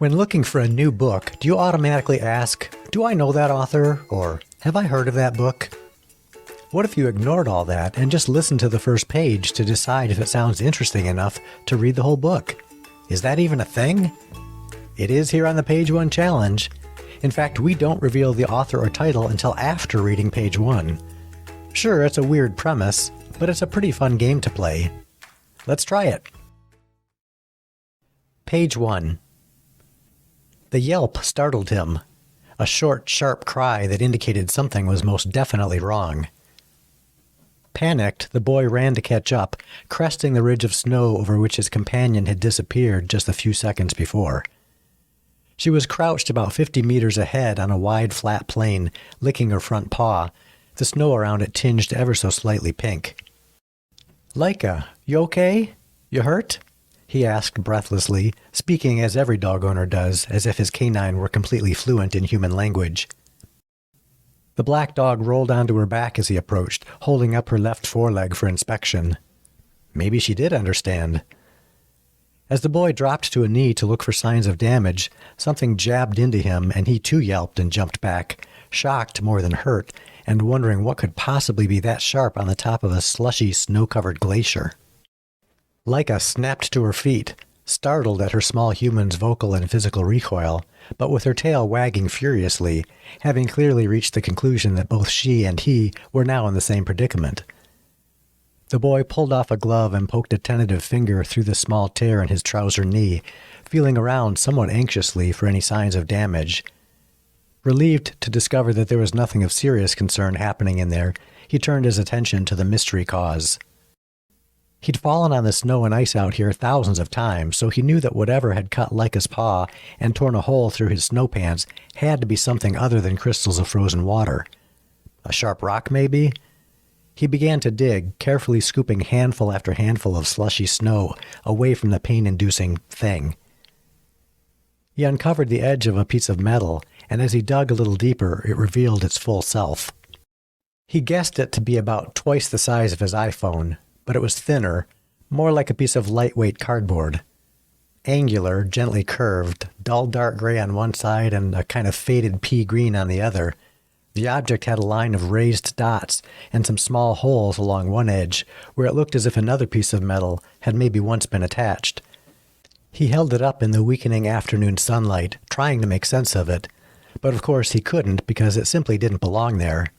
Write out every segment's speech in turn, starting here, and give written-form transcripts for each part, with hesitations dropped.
When looking for a new book, do you automatically ask, do I know that author? Or have I heard of that book? What if you ignored all that and just listened to the first page to decide if it sounds interesting enough to read the whole book? Is that even a thing? It is here on the Page One Challenge. In fact, we don't reveal the author or title until after reading page one. Sure, it's a weird premise, but it's a pretty fun game to play. Let's try it. Page 1. The yelp startled him. A short, sharp cry that indicated something was most definitely wrong. Panicked, the boy ran to catch up, cresting the ridge of snow over which his companion had disappeared just a few seconds before. She was crouched about 50 meters ahead on a wide, flat plain, licking her front paw, the snow around it tinged ever so slightly pink. "Laika, you okay? You hurt?" he asked breathlessly, speaking as every dog owner does, as if his canine were completely fluent in human language. The black dog rolled onto her back as he approached, holding up her left foreleg for inspection. Maybe she did understand. As the boy dropped to a knee to look for signs of damage, something jabbed into him and he too yelped and jumped back, shocked more than hurt, and wondering what could possibly be that sharp on the top of a slushy, snow-covered glacier. Laika snapped to her feet, startled at her small human's vocal and physical recoil, but with her tail wagging furiously, having clearly reached the conclusion that both she and he were now in the same predicament. The boy pulled off a glove and poked a tentative finger through the small tear in his trouser knee, feeling around somewhat anxiously for any signs of damage. Relieved to discover that there was nothing of serious concern happening in there, he turned his attention to the mystery cause. He'd fallen on the snow and ice out here thousands of times, so he knew that whatever had cut Laika's paw and torn a hole through his snow pants had to be something other than crystals of frozen water. A sharp rock, maybe? He began to dig, carefully scooping handful after handful of slushy snow away from the pain-inducing thing. He uncovered the edge of a piece of metal, and as he dug a little deeper, it revealed its full self. He guessed it to be about twice the size of his iPhone, but it was thinner, more like a piece of lightweight cardboard. Angular, gently curved, dull dark gray on one side and a kind of faded pea green on the other, the object had a line of raised dots and some small holes along one edge where it looked as if another piece of metal had maybe once been attached. He held it up in the weakening afternoon sunlight, trying to make sense of it, but of course he couldn't because it simply didn't belong there.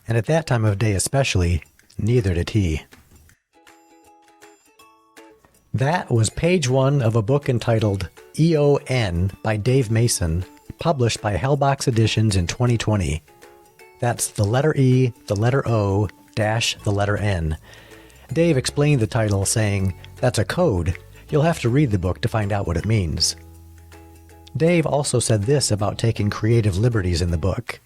And at that time of day especially, neither did he. That was page one of a book entitled EON by Dave Mason, published by Hellbox Editions in 2020. That's the letter E, the letter O, dash the letter N. Dave explained the title saying, "That's a code. You'll have to read the book to find out what it means." Dave also said this about taking creative liberties in the book.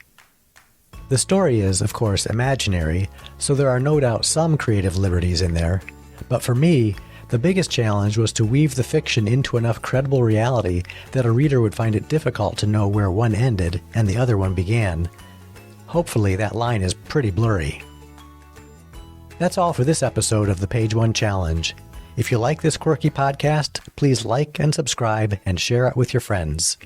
The story is, of course, imaginary, so there are no doubt some creative liberties in there, but for me, the biggest challenge was to weave the fiction into enough credible reality that a reader would find it difficult to know where one ended and the other one began. Hopefully that line is pretty blurry. That's all for this episode of the Page One Challenge. If you like this quirky podcast, please like and subscribe and share it with your friends.